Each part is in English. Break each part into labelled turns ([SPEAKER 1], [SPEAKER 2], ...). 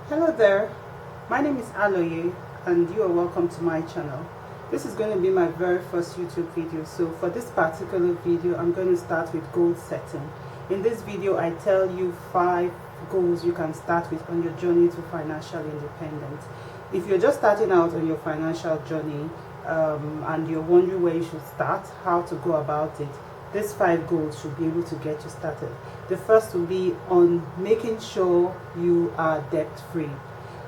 [SPEAKER 1] Hello there, my name is Aloye and you are welcome to my channel. This is going to be my very first YouTube video, so for this particular video I'm going to start with goal setting. In this video I tell you 5 goals you can start with on your journey to financial independence. If you're just starting out on your financial journey and you're wondering where you should start, how to go about it, these 5 goals should be able to get you started. The first will be on making sure you are debt free.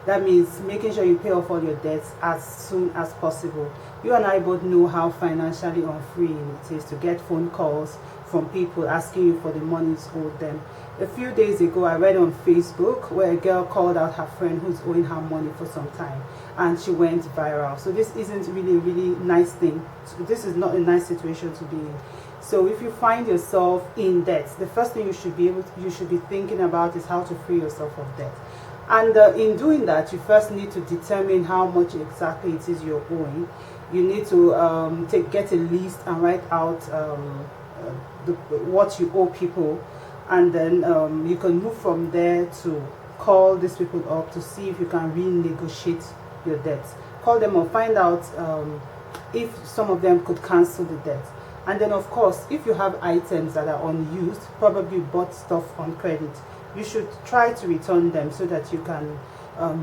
[SPEAKER 1] That means making sure you pay off all your debts as soon as possible. You and I both know how financially unfreeing it is to get phone calls from people asking you for the money owed them. A few days ago I read on Facebook where a girl called out her friend who's owing her money for some time and she went viral. So this isn't really a really nice thing. This is not a nice situation to be in. So if you find yourself in debt, the first thing you should be thinking about is how to free yourself of debt. And in doing that, you first need to determine how much exactly it is you're owing. You need to get a list and write out what you owe people, and then you can move from there to call these people up to see if you can renegotiate your debts. Call them or find out if some of them could cancel the debt. And then of course, if you have items that are unused, probably bought stuff on credit, you should try to return them so that you can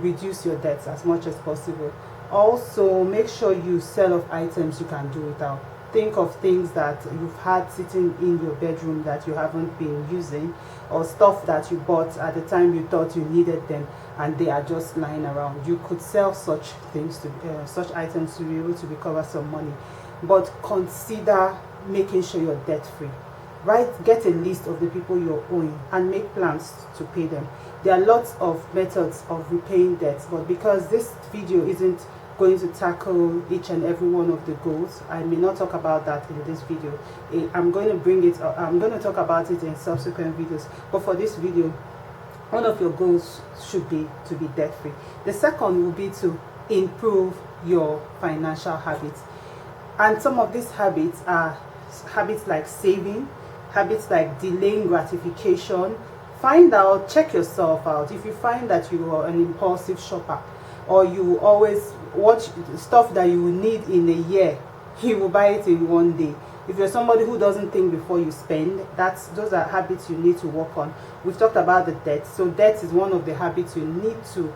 [SPEAKER 1] reduce your debts as much as possible. Also, make sure you sell off items you can do without. Think of things that you've had sitting in your bedroom that you haven't been using, or stuff that you bought at the time you thought you needed them and they are just lying around. You could sell such things such items to be able to recover some money. But consider making sure you're debt free. Get a list of the people you're owing and make plans to pay them. There are lots of methods of repaying debts, but because this video isn't going to tackle each and every one of the goals, I may not talk about that in this video. I'm going to talk about it in subsequent videos, but for this video, one of your goals should be to be debt free. The second will be to improve your financial habits. And some of these habits are habits like saving, habits like delaying gratification. Check yourself out. If you find that you are an impulsive shopper, or you always watch stuff that you will need in a year, you will buy it in one day. If you're somebody who doesn't think before you spend, those are habits you need to work on. We've talked about the debt. So debt is one of the habits you need to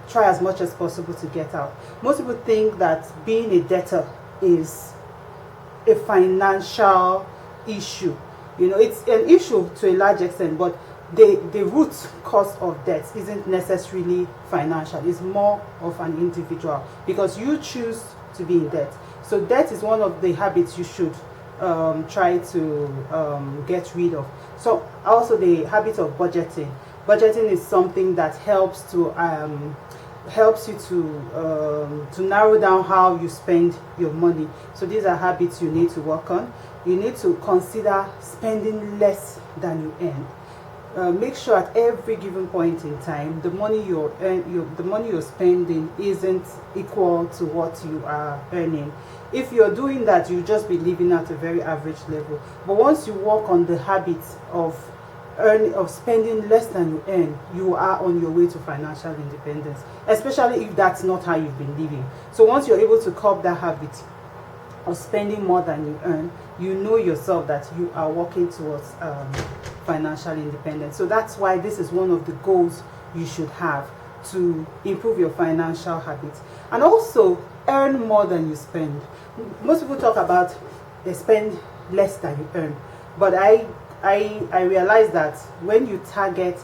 [SPEAKER 1] try as much as possible to get out. Most people think that being a debtor is a financial issue. You know, it's an issue to a large extent, but the root cause of debt isn't necessarily financial. It's more of an individual, because you choose to be in debt. So debt is one of the habits you should try to get rid of. So also the habit of budgeting. Budgeting is something that helps you to narrow down how you spend your money. So these are habits you need to work on. You need to consider spending less than you earn. Make sure at every given point in time the money you're spending isn't equal to what you are earning. If you're doing that, you'll just be living at a very average level. But once you work on the habits of spending less than you earn, you are on your way to financial independence, especially if that's not how you've been living. So once you're able to curb that habit of spending more than you earn, you know yourself that you are working towards financial independence. So that's why this is one of the goals you should have, to improve your financial habits. And also earn more than you spend. Most people talk about they spend less than you earn, but I realize that when you target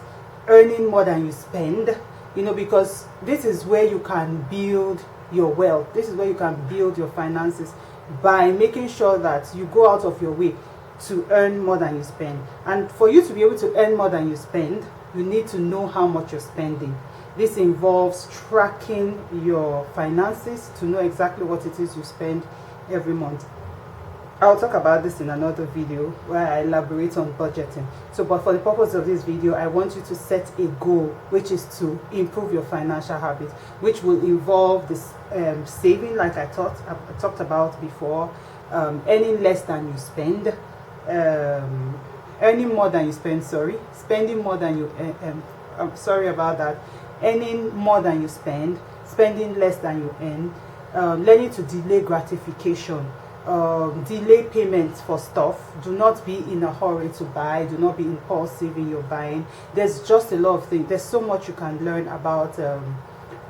[SPEAKER 1] earning more than you spend, you know, because this is where you can build your wealth, this is where you can build your finances, by making sure that you go out of your way to earn more than you spend. And for you to be able to earn more than you spend, you need to know how much you're spending. This involves tracking your finances to know exactly what it is you spend every month. I'll talk about this in another video where I elaborate on budgeting. So, but for the purpose of this video, I want you to set a goal, which is to improve your financial habits, which will involve this saving, like I talked about before, earning less than you spend, earning more than you spend, spending more than you I'm sorry about that, earning more than you spend, spending less than you earn, learning to delay gratification, delay payments for stuff. Do not be in a hurry to buy. Do not be impulsive in your buying. There's just a lot of things. There's so much you can learn about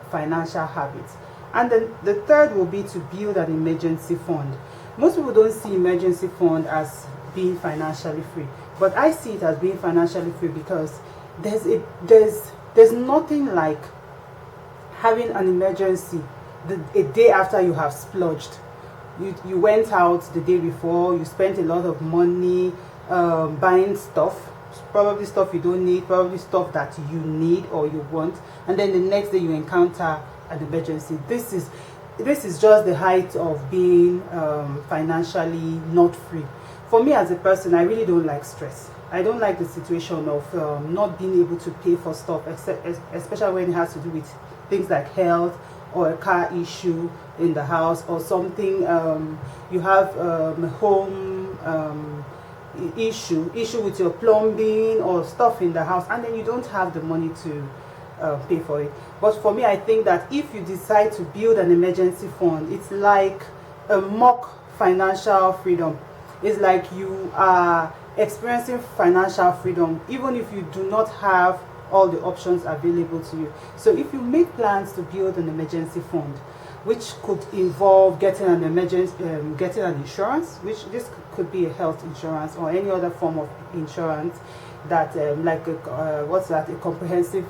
[SPEAKER 1] financial habits. And then the third will be to build an emergency fund. Most people don't see emergency fund as being financially free, but I see it as being financially free because there's nothing like having an emergency a day after you have splurged. You went out the day before, you spent a lot of money buying stuff, probably stuff you don't need, probably stuff that you need or you want, and then the next day you encounter an emergency. This is just the height of being financially not free. For me as a person, I really don't like stress. I don't like the situation of not being able to pay for stuff, especially when it has to do with things like health or a car issue in the house or something. You have a home issue with your plumbing or stuff in the house, and then you don't have the money to pay for it. But for me, I think that if you decide to build an emergency fund, it's like a mock financial freedom. It's like you are experiencing financial freedom even if you do not have all the options available to you. So if you make plans to build an emergency fund, which could involve getting an getting an insurance, which this could be a health insurance or any other form of insurance that like a comprehensive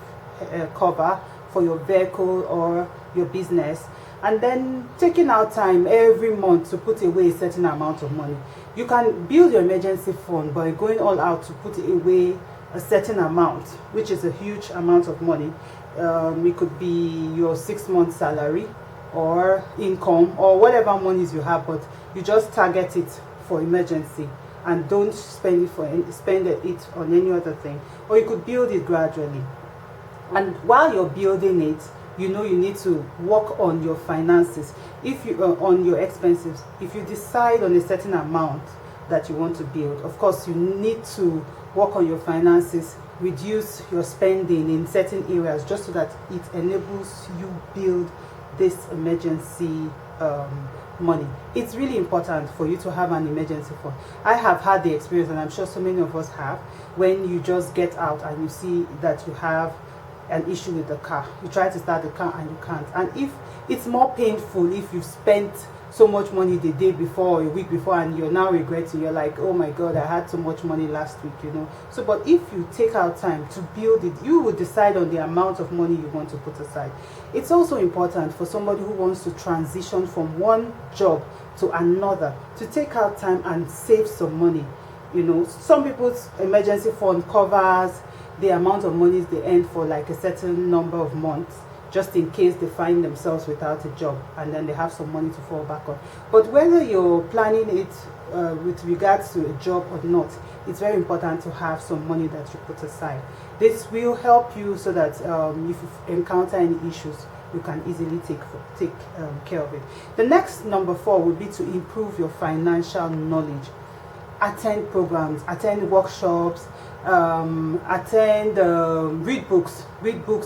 [SPEAKER 1] cover for your vehicle or your business, and then taking out time every month to put away a certain amount of money. You can build your emergency fund by going all out to put away a certain amount, which is a huge amount of money. It could be your 6 month salary or income or whatever monies you have, but you just target it for emergency and don't spend it on any other thing. Or you could build it gradually, and while you're building it, you know you need to work on your finances. If you on your expenses, if you decide on a certain amount that you want to build, of course you need to work on your finances, reduce your spending in certain areas, just so that it enables you build this emergency money. It's really important for you to have an emergency fund. I have had the experience, and I'm sure so many of us have, when you just get out and you see that you have an issue with the car. You try to start the car and you can't. And if it's more painful if you spent so much money the day before or a week before and you're now regretting, you're like, oh my god, I had so much money last week, you know. So but if you take out time to build it, you will decide on the amount of money you want to put aside. It's also important for somebody who wants to transition from one job to another to take out time and save some money. You know, some people's emergency fund covers the amount of money they earn for like a certain number of months, just in case they find themselves without a job, and then they have some money to fall back on. But whether you're planning it with regards to a job or not, it's very important to have some money that you put aside. This will help you so that if you encounter any issues, you can easily take care of it. The next, number 4, would be to improve your financial knowledge. Attend programs, attend workshops, read books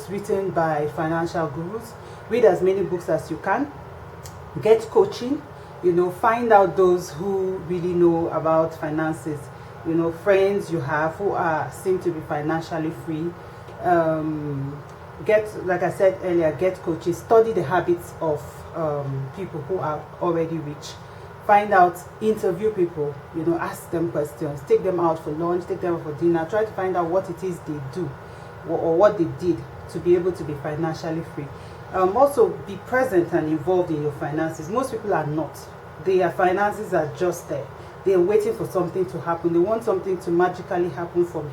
[SPEAKER 1] written by financial gurus. Read as many books as you can. Get coaching, you know, find out those who really know about finances, you know, friends you have who seem to be financially free. Like I said earlier, get coaches. Study the habits of people who are already rich. Find out, interview people, you know, ask them questions, take them out for lunch, take them out for dinner, try to find out what it is they do or what they did to be able to be financially free. Also, be present and involved in your finances. Most people are not. Their finances are just there. They're waiting for something to happen. They want something to magically happen from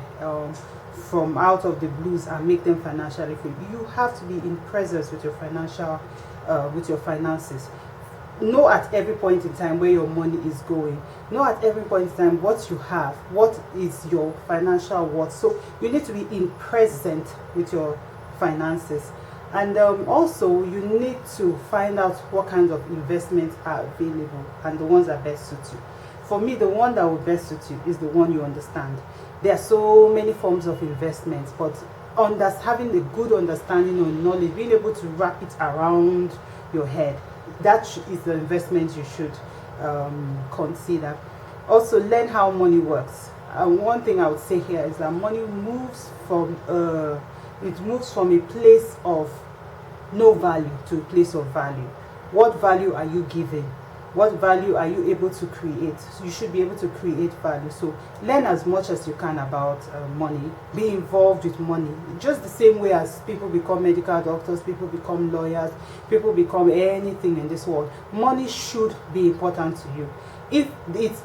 [SPEAKER 1] out of the blues and make them financially free. You have to be in presence with your finances. Know at every point in time where your money is going. Know at every point in time what you have, what is your financial worth. So you need to be in present with your finances. And also you need to find out what kinds of investments are available and the ones that best suit you. For me, the one that will best suit you is the one you understand. There are so many forms of investments, but having a good understanding or knowledge, being able to wrap it around your head. That is the investment you should consider. Also, learn how money works. One thing I would say here is that money moves from a place of no value to a place of value. What value are you giving? What value are you able to create? So you should be able to create value. So learn as much as you can about money. Be involved with money. Just the same way as people become medical doctors, people become lawyers, people become anything in this world. Money should be important to you. If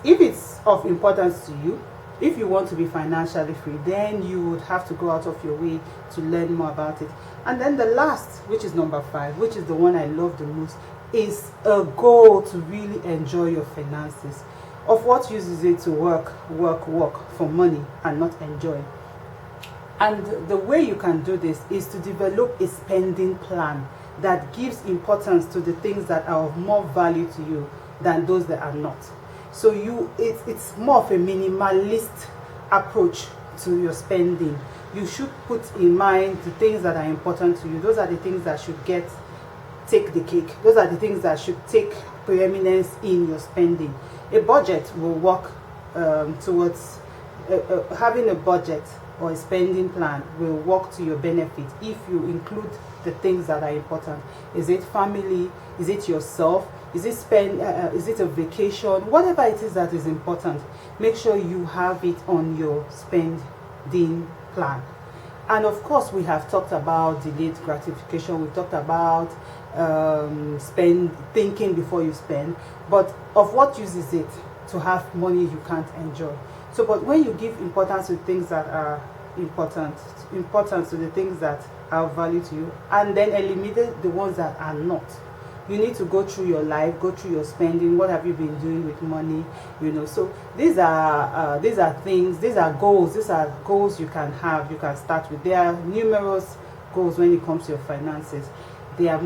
[SPEAKER 1] it's of importance to you, if you want to be financially free, then you would have to go out of your way to learn more about it. And then the last, which is number 5, which is the one I love the most, is a goal to really enjoy your finances. Of what use is it to work for money and not enjoy? And the way you can do this is to develop a spending plan that gives importance to the things that are of more value to you than those that are not. So it's more of a minimalist approach to your spending. You should put in mind the things that are important to you. Those are the things that should take the cake. Those are the things that should take preeminence in your spending. A budget will work towards having a budget or a spending plan will work to your benefit if you include the things that are important. Is it family? Is it yourself? Is it a vacation? Whatever it is that is important, make sure you have it on your spending plan. And of course, we have talked about delayed gratification. We've talked about thinking before you spend. But of what use is it to have money you can't enjoy? So, but when you give importance to things that are importance to the things that are of value to you, and then eliminate the ones that are not. You need to go through your life, go through your spending. What have you been doing with money? So these are things, these are goals you can have, you can start with. There are numerous goals when it comes to your finances. There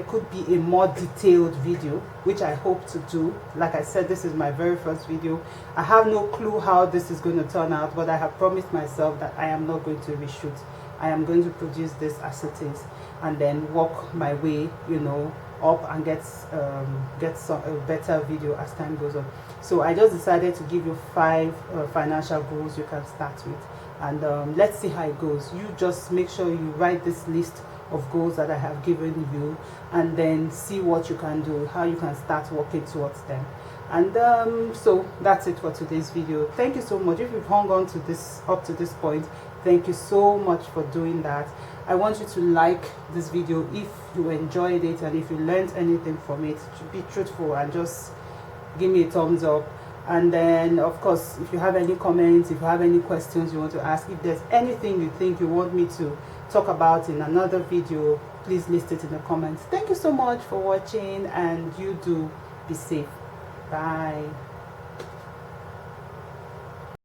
[SPEAKER 1] could be a more detailed video, which I hope to do. Like I said, this is my very first video. I have no clue how this is going to turn out, but I have promised myself that I am not going to reshoot. I am going to produce this as it is, and then work my way, up and get a better video as time goes on. So I just decided to give you 5 financial goals you can start with, and let's see how it goes. You just make sure you write this list of goals that I have given you, and then see what you can do, how you can start working towards them. And so that's it for today's video. Thank you so much. If you've hung on to this up to this point, thank you so much for doing that. I want you to like this video if you enjoyed it, and if you learned anything from it. Be truthful and just give me a thumbs up. And then of course, if you have any comments, if you have any questions you want to ask, if there's anything you think you want me to talk about in another video, please list it in the comments. Thank you so much for watching, and you do be safe. Bye.